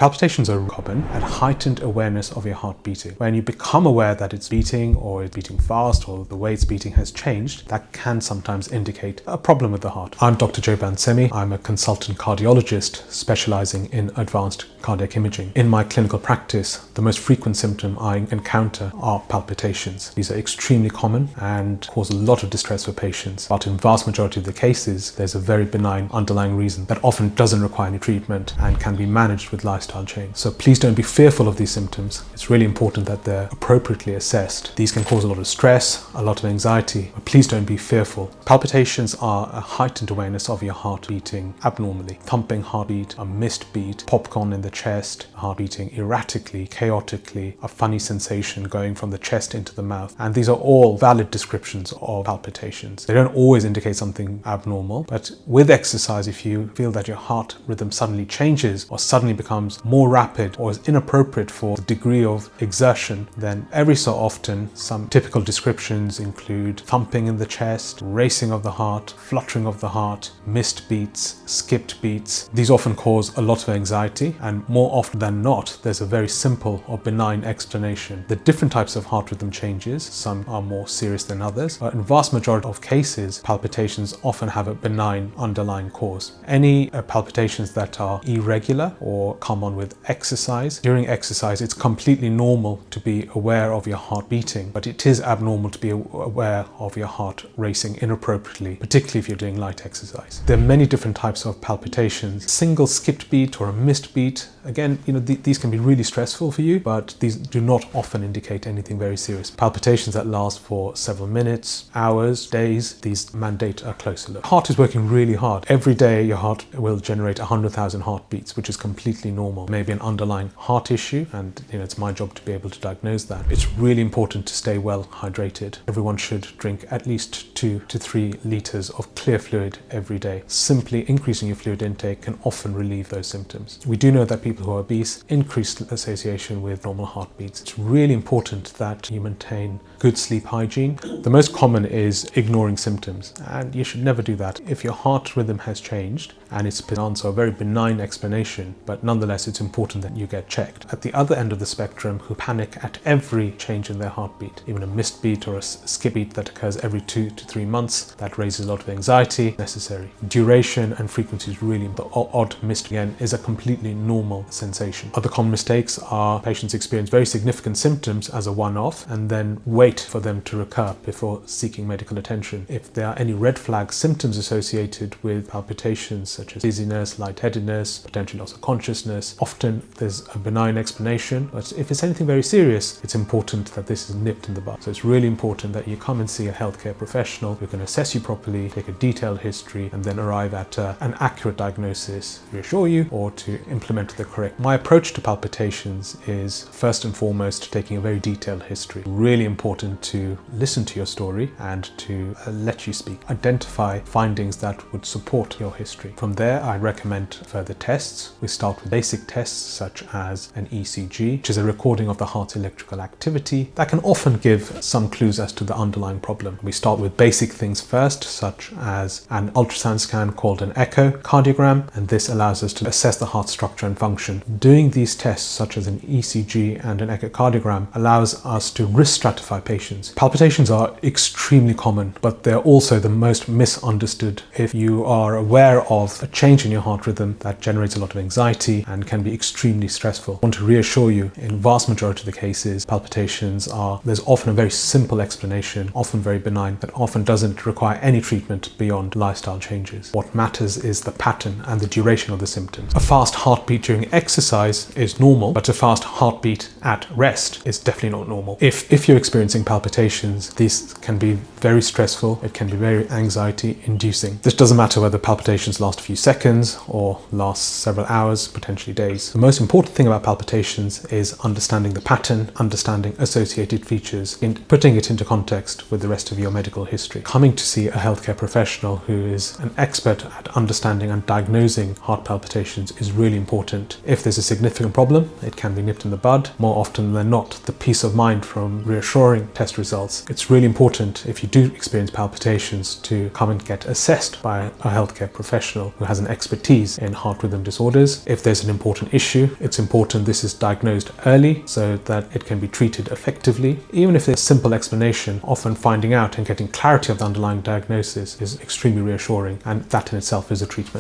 Palpitations are common and heightened awareness of your heart beating. When you become aware that it's beating or it's beating fast or the way it's beating has changed, that can sometimes indicate a problem with the heart. I'm Dr. Joban Sehmi. I'm a consultant cardiologist specializing in advanced cardiac imaging. In my clinical practice, the most frequent symptom I encounter are palpitations. These are extremely common and cause a lot of distress for patients, but in vast majority of the cases, there's a very benign underlying reason that often doesn't require any treatment and can be managed with lifestyle change. So please don't be fearful of these symptoms. It's really important that they're appropriately assessed. These can cause a lot of stress, a lot of anxiety, but please don't be fearful. Palpitations are a heightened awareness of your heart beating abnormally. Thumping heartbeat, a missed beat, popcorn in the chest, heart beating erratically, chaotically, a funny sensation going from the chest into the mouth. And these are all valid descriptions of palpitations. They don't always indicate something abnormal, but with exercise, if you feel that your heart rhythm suddenly changes or suddenly becomes more rapid or is inappropriate for the degree of exertion, then every so often some typical descriptions include thumping in the chest, racing of the heart, fluttering of the heart, missed beats, skipped beats. These often cause a lot of anxiety, and more often than not, there's a very simple or benign explanation. The different types of heart rhythm changes, some are more serious than others, but in vast majority of cases, palpitations often have a benign underlying cause. Any palpitations that are irregular or come on with exercise, during exercise, it's completely normal to be aware of your heart beating, but it is abnormal to be aware of your heart racing inappropriately, particularly if you're doing light exercise. There are many different types of palpitations. Single skipped beat or a missed beat, again, these can be really stressful for you, but these do not often indicate anything very serious. Palpitations that last for several minutes, hours, days, these mandate a closer look. Heart is working really hard. Every day your heart will generate 100,000 heartbeats, which is completely normal. Maybe an underlying heart issue, and it's my job to be able to diagnose that. It's really important to stay well hydrated. Everyone should drink at least 2 to 3 liters of clear fluid every day. Simply increasing your fluid intake can often relieve those symptoms. We do know that people who are obese increase association with normal heartbeats. It's really important that you maintain good sleep hygiene. The most common is ignoring symptoms, and you should never do that. If your heart rhythm has changed and it's been answered a very benign explanation, but nonetheless it's important that you get checked. At the other end of the spectrum, who panic at every change in their heartbeat, even a missed beat or a skip beat that occurs every 2 to 3 months, that raises a lot of anxiety necessary. Duration and frequency is really the odd missed again is a completely normal sensation. Other common mistakes are patients experience very significant symptoms as a one-off and then wait for them to recur before seeking medical attention. If there are any red flag symptoms associated with palpitations such as dizziness, lightheadedness, potential loss of consciousness, often there's a benign explanation, but if it's anything very serious, it's important that this is nipped in the bud. So it's really important that you come and see a healthcare professional who can assess you properly, take a detailed history, and then arrive at an accurate diagnosis, reassure you, or to implement the correct. My approach to palpitations is first and foremost taking a very detailed history. Really important to listen to your story and to let you speak. Identify findings that would support your history. From there, I recommend further tests. We start with basic tests such as an ECG, which is a recording of the heart's electrical activity that can often give some clues as to the underlying problem. We start with basic things first, such as an ultrasound scan called an echocardiogram, and this allows us to assess the heart structure and function. Doing these tests, such as an ECG and an echocardiogram, allows us to risk stratify patients. Palpitations are extremely common, but they're also the most misunderstood. If you are aware of a change in your heart rhythm that generates a lot of anxiety and can be extremely stressful, I want to reassure you, in vast majority of the cases, palpitations there's often a very simple explanation, often very benign, that often doesn't require any treatment beyond lifestyle changes. What matters is the pattern and the duration of the symptoms. A fast heartbeat during exercise is normal, but a fast heartbeat at rest is definitely not normal. If you're experiencing palpitations, these can be very stressful, it can be very anxiety inducing. This doesn't matter whether palpitations last a few seconds or last several hours, potentially days. The most important thing about palpitations is understanding the pattern, understanding associated features, and putting it into context with the rest of your medical history. Coming to see a healthcare professional who is an expert at understanding and diagnosing heart palpitations is really important. If there's a significant problem, it can be nipped in the bud. More often than not, the peace of mind from reassuring test results. It's really important, if you do experience palpitations to come and get assessed by a healthcare professional who has an expertise in heart rhythm disorders. If there's an important issue, it's important this is diagnosed early so that it can be treated effectively. Even if there's a simple explanation, often finding out and getting clarity of the underlying diagnosis is extremely reassuring, and that in itself is a treatment.